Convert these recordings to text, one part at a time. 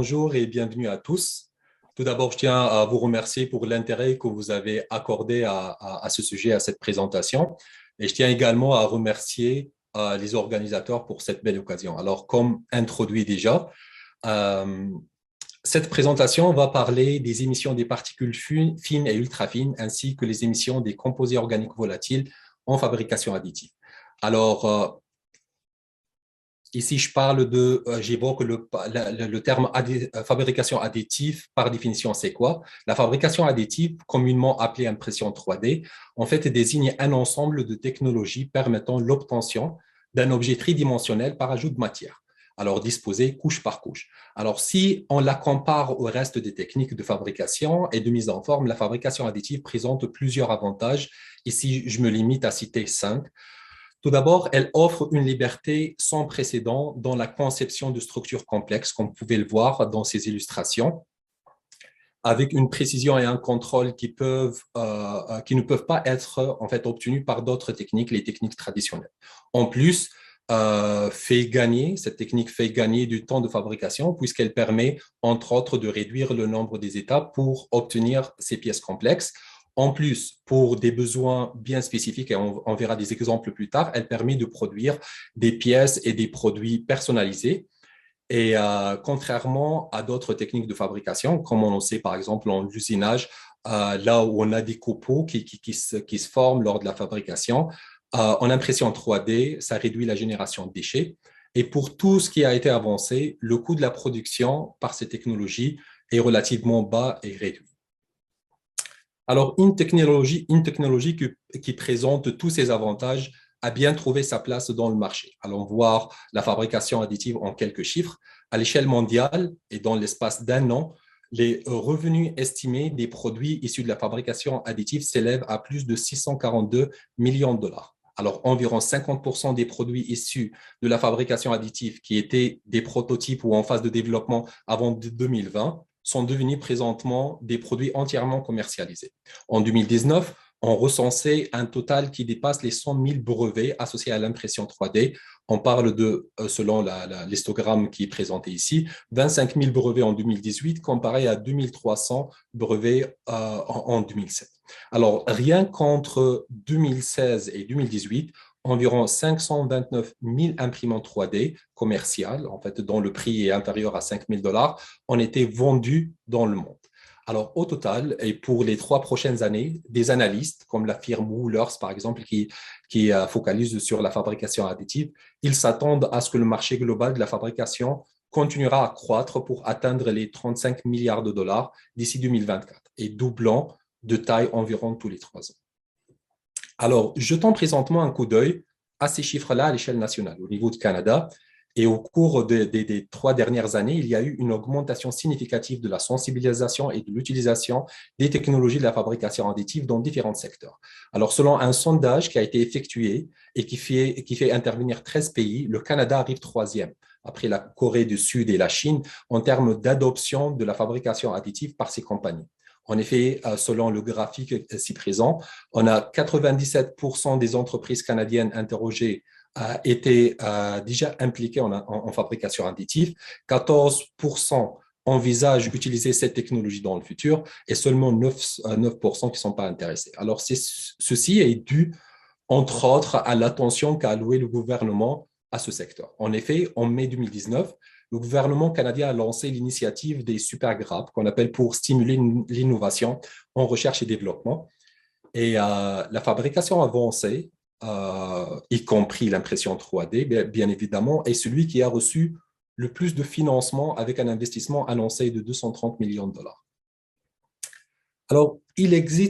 bonjour et bienvenue à tous. Tout d'abord, je tiens à vous remercier pour l'intérêt que vous avez accordé à ce sujet, à cette présentation. Et je tiens également à remercier les organisateurs pour cette belle occasion. Alors, comme introduit déjà, euh, cette présentation va parler des émissions des particules fines et ultra-fines, ainsi que les émissions des composés organiques volatiles en fabrication additive. Alors, ici, j'évoque le terme fabrication additive. Par définition, c'est quoi? La fabrication additive, communément appelée impression 3D, en fait, désigne un ensemble de technologies permettant l'obtention d'un objet tridimensionnel par ajout de matière, alors disposé couche par couche. Alors, si on la compare au reste des techniques de fabrication et de mise en forme, la fabrication additive présente plusieurs avantages. Ici, je me limite à citer 5. Tout d'abord, elle offre une liberté sans précédent dans la conception de structures complexes, comme vous pouvez le voir dans ces illustrations, avec une précision et un contrôle qui ne peuvent pas être en fait obtenus par d'autres techniques, les techniques traditionnelles. En plus, cette technique fait gagner du temps de fabrication puisqu'elle permet, entre autres, de réduire le nombre des étapes pour obtenir ces pièces complexes. En plus, pour des besoins bien spécifiques, et on verra des exemples plus tard, elle permet de produire des pièces et des produits personnalisés. Et contrairement à d'autres techniques de fabrication, comme on le sait par exemple en usinage, là où on a des copeaux qui se forment lors de la fabrication, en impression 3D, ça réduit la génération de déchets. Et pour tout ce qui a été avancé, le coût de la production par ces technologies est relativement bas et réduit. Alors, une technologie qui présente tous ces avantages a bien trouvé sa place dans le marché. Allons voir la fabrication additive en quelques chiffres. À l'échelle mondiale et dans l'espace d'un an, les revenus estimés des produits issus de la fabrication additive s'élèvent à plus de 642 millions de dollars. Alors, environ 50% des produits issus de la fabrication additive qui étaient des prototypes ou en phase de développement avant 2020 sont devenus présentement des produits entièrement commercialisés. En 2019, on recensait un total qui dépasse les 100 000 brevets associés à l'impression 3D. On parle de, selon l'histogramme qui est présenté ici, 25 000 brevets en 2018 comparé à 2300 brevets en 2007. Alors, rien qu'entre 2016 et 2018, environ 529 000 imprimantes 3D commerciales, en fait, dont le prix est inférieur à 5 000 dollars, ont été vendues dans le monde. Alors, au total, et pour les 3 prochaines années, des analystes comme la firme Woolers, par exemple, qui focalise sur la fabrication additive, ils s'attendent à ce que le marché global de la fabrication continuera à croître pour atteindre les 35 milliards de dollars d'ici 2024 et doublant de taille environ tous les 3 ans. Alors, jetons présentement un coup d'œil à ces chiffres-là à l'échelle nationale, au niveau du Canada. Et au cours des 3 dernières années, il y a eu une augmentation significative de la sensibilisation et de l'utilisation des technologies de la fabrication additive dans différents secteurs. Alors, selon un sondage qui a été effectué et qui fait intervenir 13 pays, le Canada arrive 3e, après la Corée du Sud et la Chine, en termes d'adoption de la fabrication additive par ces compagnies. En effet, selon le graphique ci présent, on a 97% des entreprises canadiennes interrogées étaient déjà impliquées en fabrication additive, 14% envisagent d'utiliser cette technologie dans le futur et seulement 9% qui ne sont pas intéressés. Alors, ceci est dû, entre autres, à l'attention qu'a allouée le gouvernement à ce secteur. En effet, en mai 2019, le gouvernement canadien a lancé l'initiative des super-grappes, qu'on appelle pour stimuler l'innovation en recherche et développement. Et la fabrication avancée, y compris l'impression 3D, bien évidemment, est celui qui a reçu le plus de financement avec un investissement annoncé de 230 millions de dollars. Alors,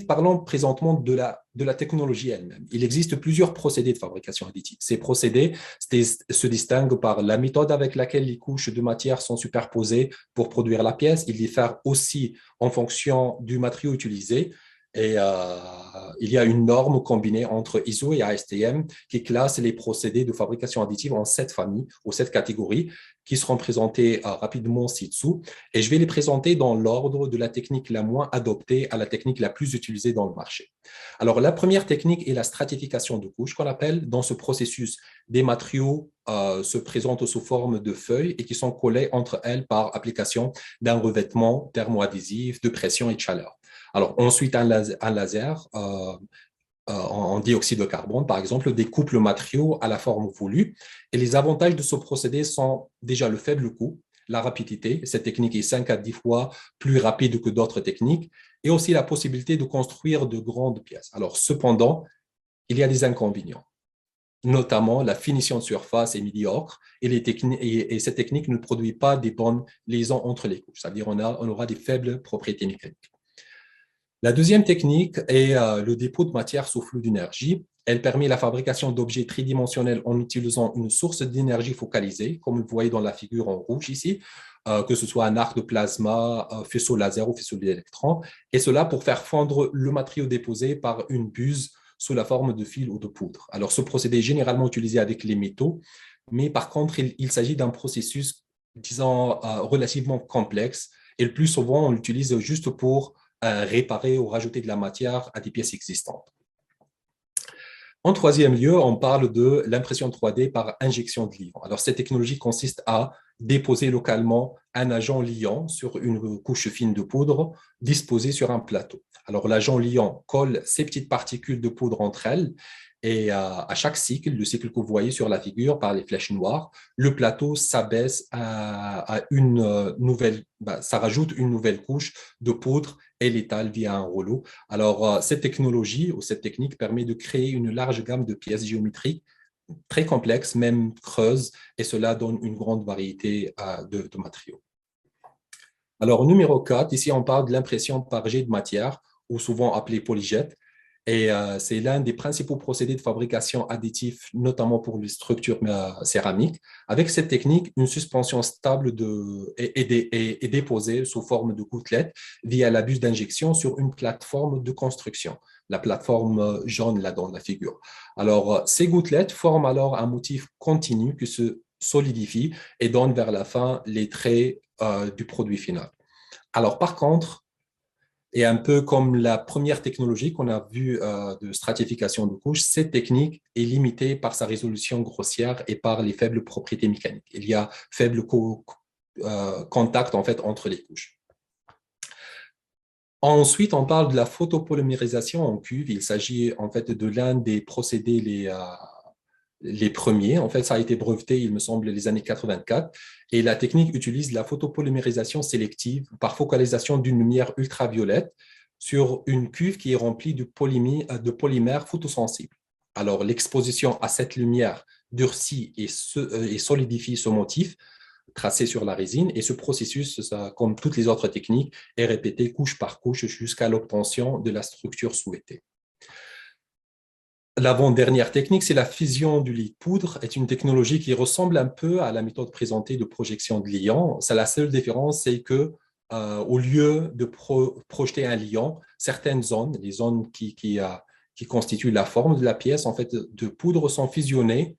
parlons présentement de la technologie elle-même. Il existe plusieurs procédés de fabrication additive. Ces procédés se distinguent par la méthode avec laquelle les couches de matière sont superposées pour produire la pièce. Ils diffèrent aussi en fonction du matériau utilisé. Et il y a une norme combinée entre ISO et ASTM qui classe les procédés de fabrication additive en 7 familles ou 7 catégories qui seront présentées rapidement ci-dessous. Et je vais les présenter dans l'ordre de la technique la moins adoptée à la technique la plus utilisée dans le marché. Alors, la première technique est la stratification de couches qu'on appelle. Dans ce processus, des matériaux se présentent sous forme de feuilles et qui sont collés entre elles par application d'un revêtement thermoadhésif de pression et de chaleur. Alors, ensuite, un laser en dioxyde de carbone, par exemple, découpe le matériau à la forme voulue. Et les avantages de ce procédé sont déjà le faible coût, la rapidité. Cette technique est 5 à 10 fois plus rapide que d'autres techniques, et aussi la possibilité de construire de grandes pièces. Alors, cependant, il y a des inconvénients, notamment la finition de surface est médiocre et cette technique ne produit pas des bonnes liaisons entre les couches, c'est-à-dire on aura des faibles propriétés mécaniques. La deuxième technique est le dépôt de matière sous flux d'énergie. Elle permet la fabrication d'objets tridimensionnels en utilisant une source d'énergie focalisée, comme vous voyez dans la figure en rouge ici, que ce soit un arc de plasma, faisceau laser ou faisceau d'électrons, et cela pour faire fondre le matériau déposé par une buse sous la forme de fil ou de poudre. Alors, ce procédé est généralement utilisé avec les métaux, mais par contre, il s'agit d'un processus, disons, relativement complexe, et le plus souvent, on l'utilise juste pour réparer ou rajouter de la matière à des pièces existantes. En troisième lieu, on parle de l'impression 3D par injection de liant. Alors, cette technologie consiste à déposer localement un agent liant sur une couche fine de poudre disposée sur un plateau. Alors, l'agent liant colle ces petites particules de poudre entre elles et à chaque cycle, le cycle que vous voyez sur la figure par les flèches noires, le plateau s'abaisse à une nouvelle, ça rajoute une nouvelle couche de poudre et l'étale via un rouleau. Alors, cette technologie ou cette technique permet de créer une large gamme de pièces géométriques très complexes, même creuses, et cela donne une grande variété de matériaux. Alors, numéro 4, ici, on parle de l'impression par jet de matière, ou souvent appelée polyjet. Et c'est l'un des principaux procédés de fabrication additifs, notamment pour les structures céramiques. Avec cette technique, une suspension stable est déposée sous forme de gouttelettes via la buse d'injection sur une plateforme de construction, la plateforme jaune là dans la figure. Alors, ces gouttelettes forment alors un motif continu qui se solidifie et donne vers la fin les traits du produit final. Alors, par contre, et un peu comme la première technologie qu'on a vue de stratification de couches, cette technique est limitée par sa résolution grossière et par les faibles propriétés mécaniques. Il y a faible contact en fait entre les couches. Ensuite, on parle de la photopolymérisation en cuve. Il s'agit en fait de l'un des procédés les premiers. En fait, ça a été breveté, il me semble, les années 84. Et la technique utilise la photopolymérisation sélective par focalisation d'une lumière ultraviolette sur une cuve qui est remplie de polymères photosensibles. Alors, l'exposition à cette lumière durcit et solidifie ce motif tracé sur la résine. Et ce processus, comme toutes les autres techniques, est répété couche par couche jusqu'à l'obtention de la structure souhaitée. L'avant-dernière technique, c'est la fusion du lit de poudre. C'est une technologie qui ressemble un peu à la méthode présentée de projection de liant. La seule différence, c'est que au lieu de projeter un liant, certaines zones, les zones qui constituent la forme de la pièce, en fait, de poudre sont fusionnées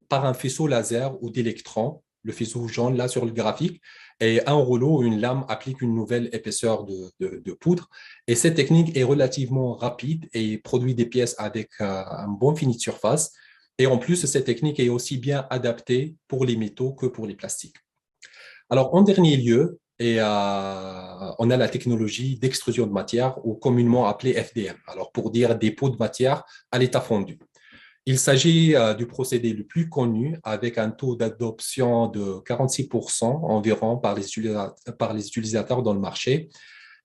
par un faisceau laser ou d'électrons, le faisceau jaune là sur le graphique, et un rouleau ou une lame applique une nouvelle épaisseur de poudre. Et cette technique est relativement rapide et produit des pièces avec un bon fini de surface. Et en plus, cette technique est aussi bien adaptée pour les métaux que pour les plastiques. Alors, en dernier lieu, on a la technologie d'extrusion de matière, ou communément appelée FDM. Alors, pour dire dépôt de matière à l'état fondu. Il s'agit du procédé le plus connu avec un taux d'adoption de 46% environ par les utilisateurs dans le marché.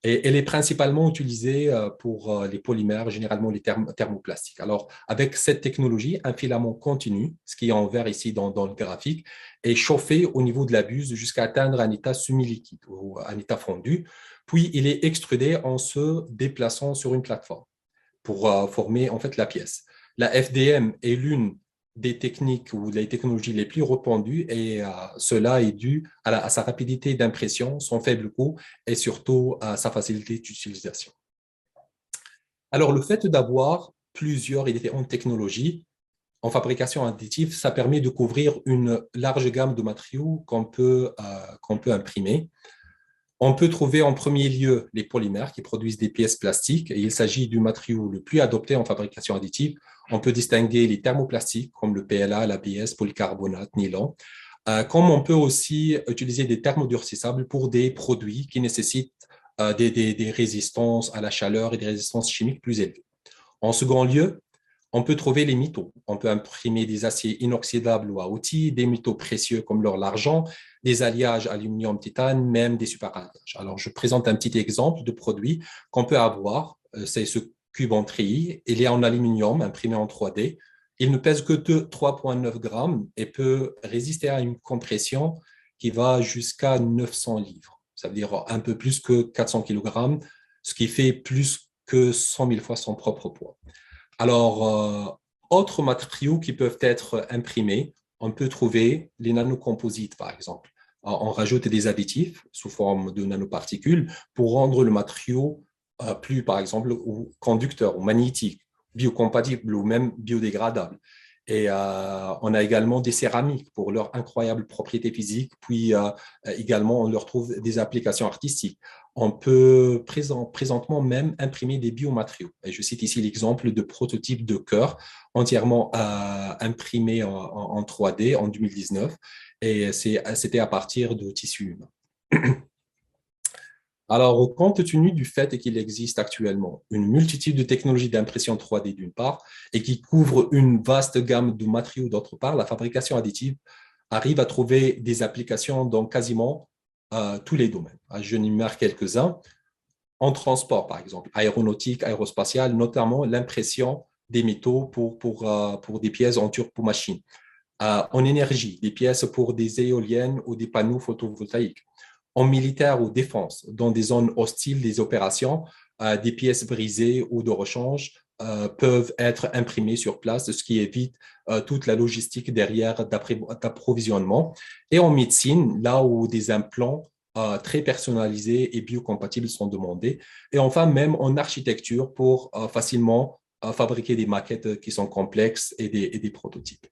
Et elle est principalement utilisée pour les polymères, généralement les thermoplastiques. Alors, avec cette technologie, un filament continu, ce qui est en vert ici dans le graphique, est chauffé au niveau de la buse jusqu'à atteindre un état semi-liquide ou un état fondu. Puis, il est extrudé en se déplaçant sur une plateforme pour former en fait la pièce. La FDM est l'une des techniques ou des technologies les plus répandues et cela est dû à sa rapidité d'impression, son faible coût et surtout à sa facilité d'utilisation. Alors, le fait d'avoir plusieurs et différentes technologies en fabrication additive, ça permet de couvrir une large gamme de matériaux qu'on peut imprimer. On peut trouver en premier lieu les polymères qui produisent des pièces plastiques et il s'agit du matériau le plus adopté en fabrication additive. On peut distinguer les thermoplastiques comme le PLA, l'ABS, polycarbonate, nylon. Comme on peut aussi utiliser des thermodurcissables pour des produits qui nécessitent des résistances à la chaleur et des résistances chimiques plus élevées. En second lieu, on peut trouver les métaux. On peut imprimer des aciers inoxydables ou à outils, des métaux précieux comme l'or, l'argent, des alliages aluminium, titane, même des superalliages. Alors, je présente un petit exemple de produit qu'on peut avoir. C'est ce cube en treillis. Il est en aluminium imprimé en 3D. Il ne pèse que 3,9 grammes et peut résister à une compression qui va jusqu'à 900 livres. Ça veut dire un peu plus que 400 kg, ce qui fait plus que 100 000 fois son propre poids. Alors, autres matériaux qui peuvent être imprimés, on peut trouver les nanocomposites, par exemple. On rajoute des additifs sous forme de nanoparticules pour rendre le matériau plus, par exemple, ou conducteur ou magnétique, biocompatible ou même biodégradable. Et on a également des céramiques pour leurs incroyables propriétés physiques, puis également on leur trouve des applications artistiques. On peut présentement même imprimer des biomatériaux. Et je cite ici l'exemple de prototype de cœur entièrement imprimé en 3D en 2019. Et c'était à partir de tissus humains. Alors, compte tenu du fait qu'il existe actuellement une multitude de technologies d'impression 3D d'une part et qui couvrent une vaste gamme de matériaux d'autre part, la fabrication additive arrive à trouver des applications dans quasiment tous les domaines. Je n'énumère quelques-uns. En transport, par exemple, aéronautique, aérospatial, notamment l'impression des métaux pour des pièces en turbo-machine. En énergie, des pièces pour des éoliennes ou des panneaux photovoltaïques. En militaire ou défense, dans des zones hostiles des opérations, des pièces brisées ou de rechange peuvent être imprimées sur place, ce qui évite toute la logistique derrière d'approvisionnement. Et en médecine, là où des implants très personnalisés et biocompatibles sont demandés. Et enfin, même en architecture pour facilement fabriquer des maquettes qui sont complexes et des prototypes.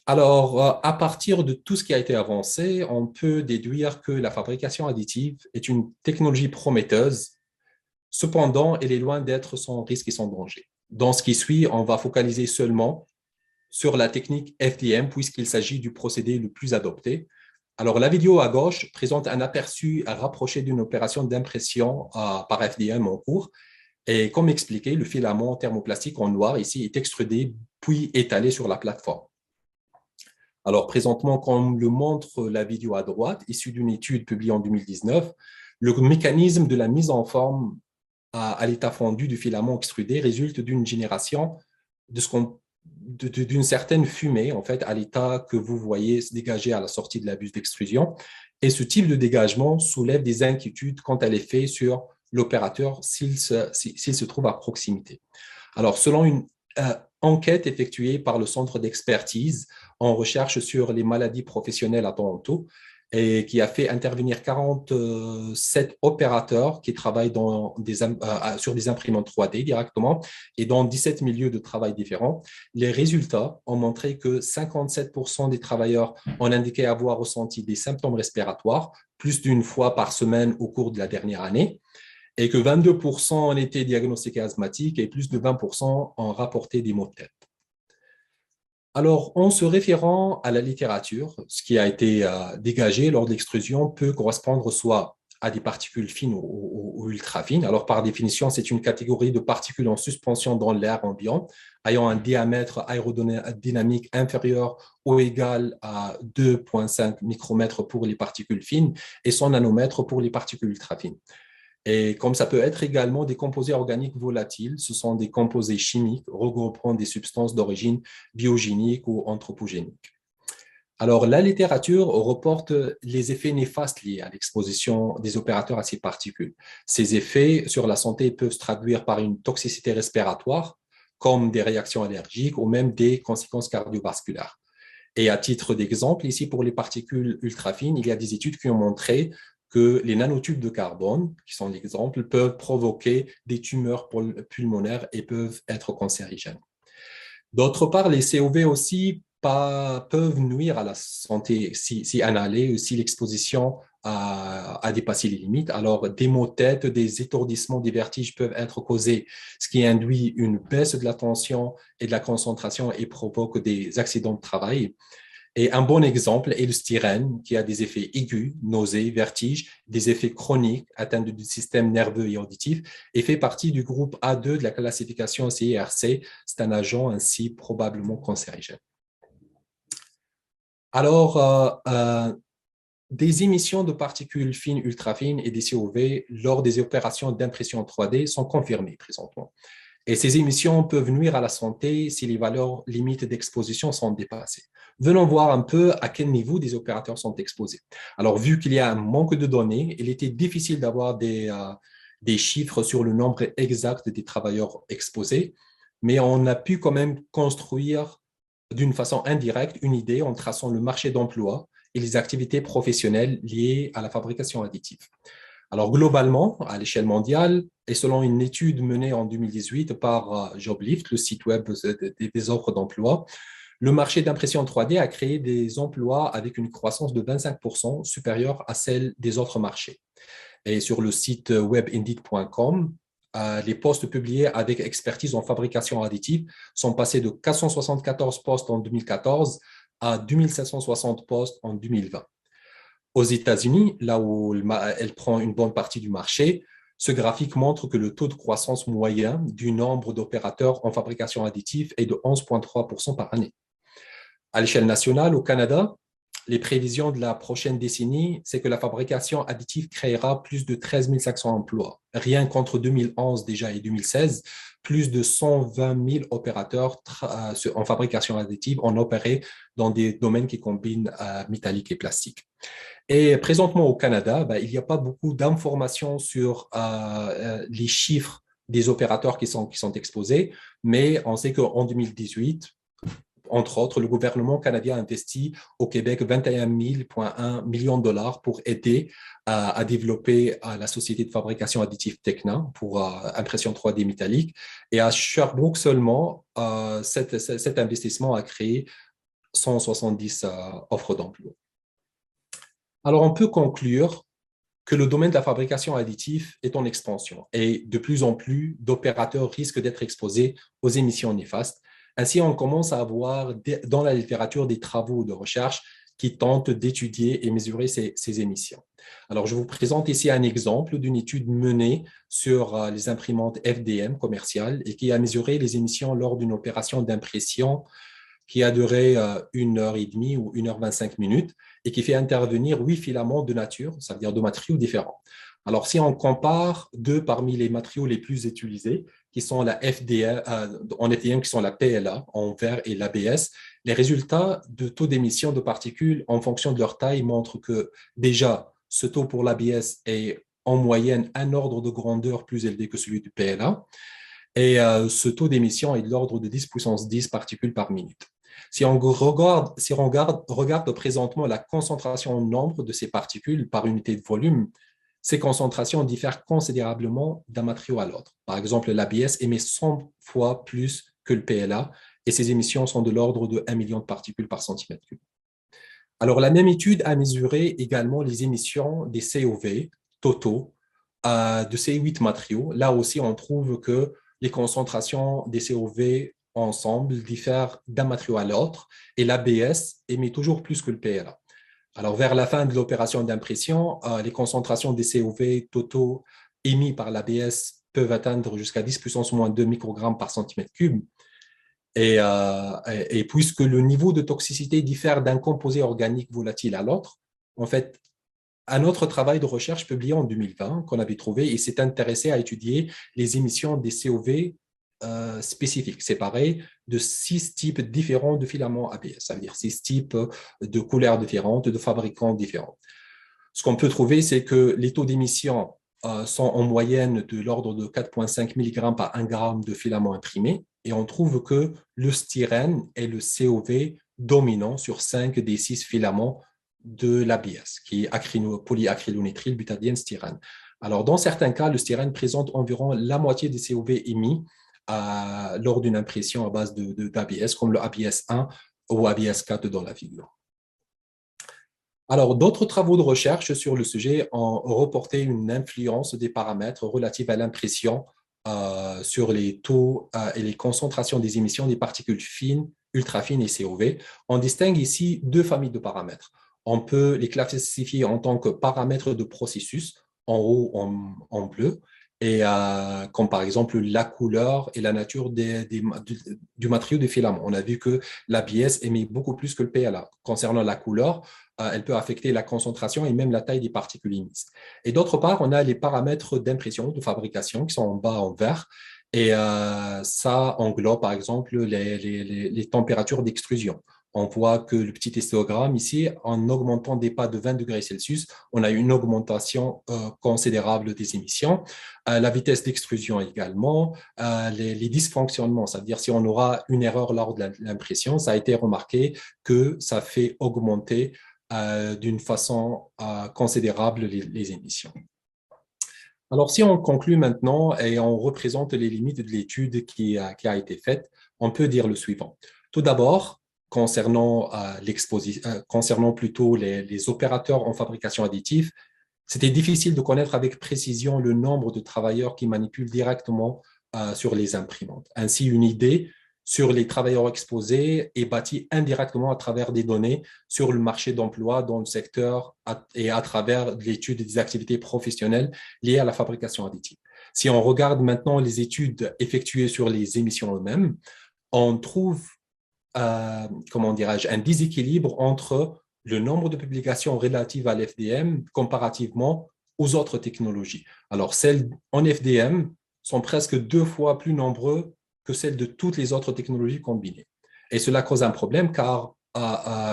Alors, à partir de tout ce qui a été avancé, on peut déduire que la fabrication additive est une technologie prometteuse. Cependant, elle est loin d'être sans risque et sans danger. Dans ce qui suit, on va focaliser seulement sur la technique FDM puisqu'il s'agit du procédé le plus adopté. Alors, la vidéo à gauche présente un aperçu rapproché d'une opération d'impression par FDM en cours. Et comme expliqué, le filament thermoplastique en noir ici est extrudé puis étalé sur la plateforme. Alors, présentement, comme le montre la vidéo à droite, issue d'une étude publiée en 2019, le mécanisme de la mise en forme à l'état fondu du filament extrudé résulte d'une génération d'une certaine fumée, en fait, à l'état que vous voyez se dégager à la sortie de la buse d'extrusion. Et ce type de dégagement soulève des inquiétudes quant à l'effet sur l'opérateur s'il se trouve à proximité. Alors, selon une enquête effectuée par le Centre d'expertise en recherche sur les maladies professionnelles à Toronto et qui a fait intervenir 47 opérateurs qui travaillent sur des imprimantes 3D directement et dans 17 milieux de travail différents. Les résultats ont montré que 57% des travailleurs ont indiqué avoir ressenti des symptômes respiratoires plus d'une fois par semaine au cours de la dernière année et que 22% ont été diagnostiqués asthmatiques et plus de 20% ont rapporté des maux de tête. Alors, en se référant à la littérature, ce qui a été dégagé lors de l'extrusion peut correspondre soit à des particules fines ou ultra fines. Alors, par définition, c'est une catégorie de particules en suspension dans l'air ambiant, ayant un diamètre aérodynamique inférieur ou égal à 2,5 micromètres pour les particules fines et 100 nanomètres pour les particules ultra fines. Et comme ça peut être également des composés organiques volatiles, ce sont des composés chimiques regroupant des substances d'origine biogénique ou anthropogénique. Alors, la littérature reporte les effets néfastes liés à l'exposition des opérateurs à ces particules. Ces effets sur la santé peuvent se traduire par une toxicité respiratoire, comme des réactions allergiques ou même des conséquences cardiovasculaires. Et à titre d'exemple, ici, pour les particules ultra fines, il y a des études qui ont montré que les nanotubes de carbone, qui sont l'exemple, peuvent provoquer des tumeurs pulmonaires et peuvent être cancérigènes. D'autre part, les COV aussi peuvent nuire à la santé si inhalées ou si l'exposition a dépassé les limites. Alors, des maux de tête, des étourdissements, des vertiges peuvent être causés, ce qui induit une baisse de la tension et de la concentration et provoque des accidents de travail. Et un bon exemple est le styrène, qui a des effets aigus, nausées, vertiges, des effets chroniques, atteinte du système nerveux et auditif, et fait partie du groupe A2 de la classification CIRC. C'est un agent ainsi probablement cancérigène. Alors, des émissions de particules fines, ultra-fines et des COV lors des opérations d'impression 3D sont confirmées présentement. Et ces émissions peuvent nuire à la santé si les valeurs limites d'exposition sont dépassées. Venons voir un peu à quel niveau des opérateurs sont exposés. Alors, vu qu'il y a un manque de données, il était difficile d'avoir des chiffres sur le nombre exact des travailleurs exposés, mais on a pu quand même construire d'une façon indirecte une idée en traçant le marché d'emploi et les activités professionnelles liées à la fabrication additive. Alors, globalement, à l'échelle mondiale, et selon une étude menée en 2018 par Joblift, le site web des offres d'emploi, le marché d'impression 3D a créé des emplois avec une croissance de 25% supérieure à celle des autres marchés. Et sur le site web indeed.com, les postes publiés avec expertise en fabrication additive sont passés de 474 postes en 2014 à 2760 postes en 2020. Aux États-Unis, là où elle prend une bonne partie du marché, ce graphique montre que le taux de croissance moyen du nombre d'opérateurs en fabrication additive est de 11,3% par année. À l'échelle nationale, au Canada, les prévisions de la prochaine décennie, c'est que la fabrication additive créera plus de 13 500 emplois. Rien qu'entre 2011 déjà et 2016, plus de 120 000 opérateurs en fabrication additive ont opéré dans des domaines qui combinent métallique et plastique. Et présentement au Canada, il n'y a pas beaucoup d'informations sur les chiffres des opérateurs qui sont exposés, mais on sait qu'en 2018, entre autres, le gouvernement canadien a investi au Québec 21,1 millions de dollars pour aider à développer la société de fabrication additive Tekna pour impression 3D métallique. Et à Sherbrooke seulement, cet investissement a créé 170 offres d'emploi. Alors, on peut conclure que le domaine de la fabrication additive est en expansion et de plus en plus d'opérateurs risquent d'être exposés aux émissions néfastes. Ainsi, on commence à avoir dans la littérature des travaux de recherche qui tentent d'étudier et mesurer ces émissions. Alors, je vous présente ici un exemple d'une étude menée sur les imprimantes FDM commerciales et qui a mesuré les émissions lors d'une opération d'impression qui a duré 1h30 ou 1h25 et qui fait intervenir 8 filaments de nature, ça veut dire de matériaux différents. Alors, si on compare deux parmi les matériaux les plus utilisés, qui sont la FDM, en FDM, qui sont la PLA en vert et l'ABS, les résultats de taux d'émission de particules en fonction de leur taille montrent que déjà, ce taux pour l'ABS est en moyenne un ordre de grandeur plus élevé que celui du PLA. Et ce taux d'émission est de l'ordre de 10 puissance 10 particules par minute. Si on regarde présentement la concentration en nombre de ces particules par unité de volume, ces concentrations diffèrent considérablement d'un matériau à l'autre. Par exemple, l'ABS émet 100 fois plus que le PLA et ces émissions sont de l'ordre de 1 million de particules par centimètre cube. Alors, la même étude a mesuré également les émissions des COV totaux de ces 8 matériaux. Là aussi, on trouve que les concentrations des COV ensemble diffèrent d'un matériau à l'autre et l'ABS émet toujours plus que le PLA. Alors, vers la fin de l'opération d'impression, les concentrations des COV totaux émis par l'ABS peuvent atteindre jusqu'à 10 puissance moins 2 microgrammes par centimètre cube. Et puisque le niveau de toxicité diffère d'un composé organique volatile à l'autre, en fait, un autre travail de recherche publié en 2020 qu'on avait trouvé et s'est intéressé à étudier les émissions des COV spécifiques, séparés de 6 types différents de filaments ABS, ça veut dire 6 types de couleurs différentes, de fabricants différents. Ce qu'on peut trouver, c'est que les taux d'émission sont en moyenne de l'ordre de 4,5 mg par 1 g de filament imprimé et on trouve que le styrène est le COV dominant sur 5 des 6 filaments de l'ABS, qui est polyacrylonitrile butadiène styrène. Alors, dans certains cas, le styrène présente environ la moitié des COV émis lors d'une impression à base d'ABS, comme le ABS1 ou ABS4 dans la figure. Alors, d'autres travaux de recherche sur le sujet ont reporté une influence des paramètres relatifs à l'impression sur les taux et les concentrations des émissions des particules fines, ultra-fines et COV. On distingue ici deux familles de paramètres. On peut les classifier en tant que paramètres de processus, en haut en bleu, et comme par exemple la couleur et la nature du matériau des filaments. On a vu que l'ABS émet beaucoup plus que le PLA. Concernant la couleur, elle peut affecter la concentration et même la taille des particules émises. Et d'autre part, on a les paramètres d'impression, de fabrication qui sont en bas en vert. Et ça englobe par exemple les températures d'extrusion. On voit que le petit histogramme ici, en augmentant des pas de 20 degrés Celsius, on a une augmentation considérable des émissions. La vitesse d'extrusion également, les dysfonctionnements, c'est-à-dire si on aura une erreur lors de l'impression, ça a été remarqué que ça fait augmenter d'une façon considérable les émissions. Alors, si on conclut maintenant et on représente les limites de l'étude qui a été faite, on peut dire le suivant. Tout d'abord, concernant plutôt les opérateurs en fabrication additive, c'était difficile de connaître avec précision le nombre de travailleurs qui manipulent directement sur les imprimantes. Ainsi, une idée sur les travailleurs exposés est bâtie indirectement à travers des données sur le marché d'emploi dans le secteur et à travers l'étude des activités professionnelles liées à la fabrication additive. Si on regarde maintenant les études effectuées sur les émissions eux-mêmes, on trouve comment dirais-je, un déséquilibre entre le nombre de publications relatives à l'FDM comparativement aux autres technologies. Alors, celles en FDM sont presque 2 fois plus nombreuses que celles de toutes les autres technologies combinées. Et cela cause un problème car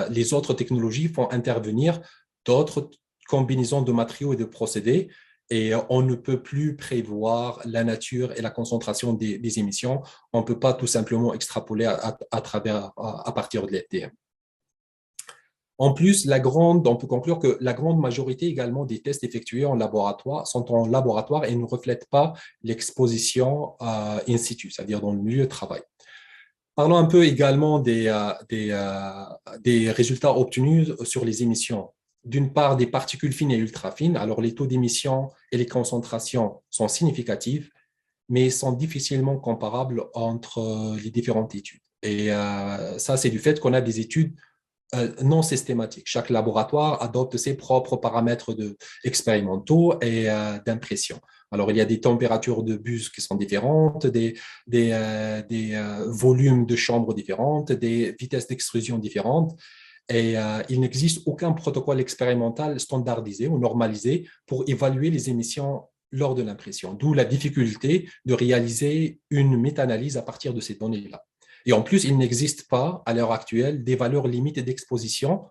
les autres technologies font intervenir d'autres combinaisons de matériaux et de procédés et on ne peut plus prévoir la nature et la concentration des émissions. On ne peut pas tout simplement extrapoler à partir de l'FDM. En plus, on peut conclure que la grande majorité également des tests effectués en laboratoire sont en laboratoire et ne reflètent pas l'exposition in situ, c'est-à-dire dans le milieu de travail. Parlons un peu également des résultats obtenus sur les émissions. D'une part, des particules fines et ultra fines. Alors, les taux d'émission et les concentrations sont significatifs, mais sont difficilement comparables entre les différentes études. Et ça, c'est du fait qu'on a des études non systématiques. Chaque laboratoire adopte ses propres paramètres expérimentaux et d'impression. Alors, il y a des températures de bus qui sont différentes, des volumes de chambres différentes, des vitesses d'extrusion différentes. Et il n'existe aucun protocole expérimental standardisé ou normalisé pour évaluer les émissions lors de l'impression, d'où la difficulté de réaliser une méta-analyse à partir de ces données-là. Et en plus, il n'existe pas, à l'heure actuelle, des valeurs limites d'exposition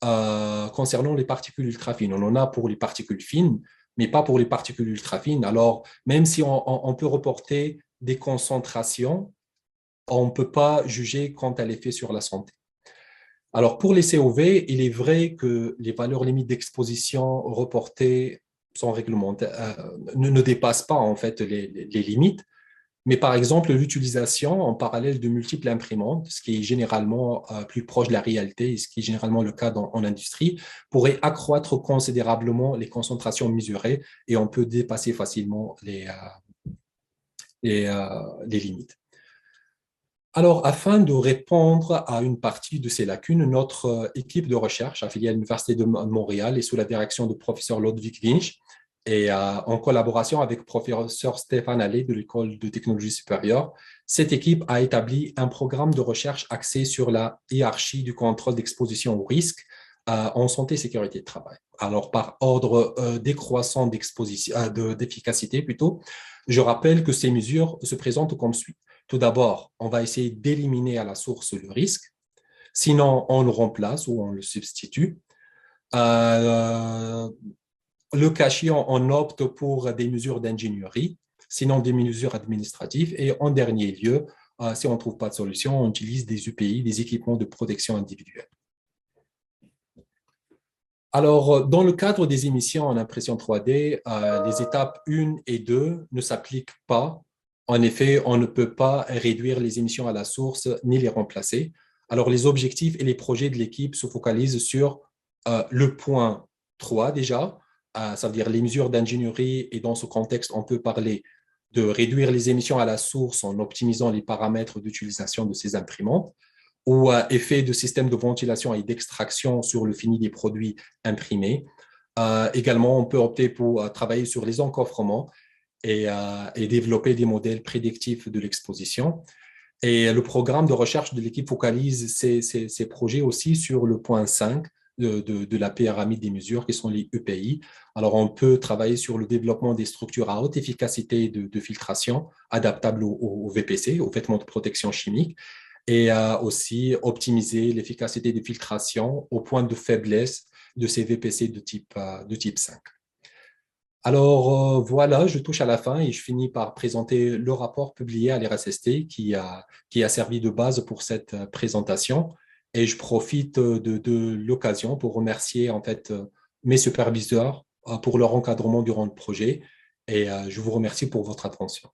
concernant les particules ultra fines. On en a pour les particules fines, mais pas pour les particules ultra fines. Alors, même si on peut reporter des concentrations, on ne peut pas juger quant à l'effet sur la santé. Alors, pour les COV, il est vrai que les valeurs limites d'exposition reportées sont réglementaires, ne dépassent pas en fait les limites. Mais par exemple, l'utilisation en parallèle de multiples imprimantes, ce qui est généralement plus proche de la réalité et ce qui est généralement le cas en industrie, pourrait accroître considérablement les concentrations mesurées et on peut dépasser facilement les limites. Alors, afin de répondre à une partie de ces lacunes, notre équipe de recherche affiliée à l'Université de Montréal et sous la direction du professeur Ludwig Winch et en collaboration avec le professeur Stéphane Allais de l'École de technologie supérieure, cette équipe a établi un programme de recherche axé sur la hiérarchie du contrôle d'exposition au risque en santé et sécurité de travail. Alors, par ordre décroissant d'efficacité plutôt, je rappelle que ces mesures se présentent comme suit. Tout d'abord, on va essayer d'éliminer à la source le risque. Sinon, on le remplace ou on le substitue. Le cas échéant, on opte pour des mesures d'ingénierie, sinon des mesures administratives. Et en dernier lieu, si on ne trouve pas de solution, on utilise des EPI, des équipements de protection individuelle. Alors, dans le cadre des émissions en impression 3D, les étapes 1 et 2 ne s'appliquent pas. En effet, on ne peut pas réduire les émissions à la source ni les remplacer. Alors, les objectifs et les projets de l'équipe se focalisent sur le point 3 déjà, ça veut dire les mesures d'ingénierie. Et dans ce contexte, on peut parler de réduire les émissions à la source en optimisant les paramètres d'utilisation de ces imprimantes ou effet de système de ventilation et d'extraction sur le fini des produits imprimés. Également, on peut opter pour travailler sur les encofrements et développer des modèles prédictifs de l'exposition. Et le programme de recherche de l'équipe focalise ces projets aussi sur le point 5 de la pyramide des mesures, qui sont les EPI. Alors, on peut travailler sur le développement des structures à haute efficacité de filtration adaptables au VPC, aux vêtements de protection chimique, et aussi optimiser l'efficacité des filtrations au point de faiblesse de ces VPC de type 5. Alors voilà, je touche à la fin et je finis par présenter le rapport publié à l'RSST qui a servi de base pour cette présentation. Et je profite de l'occasion pour remercier en fait mes superviseurs pour leur encadrement durant le projet. Et je vous remercie pour votre attention.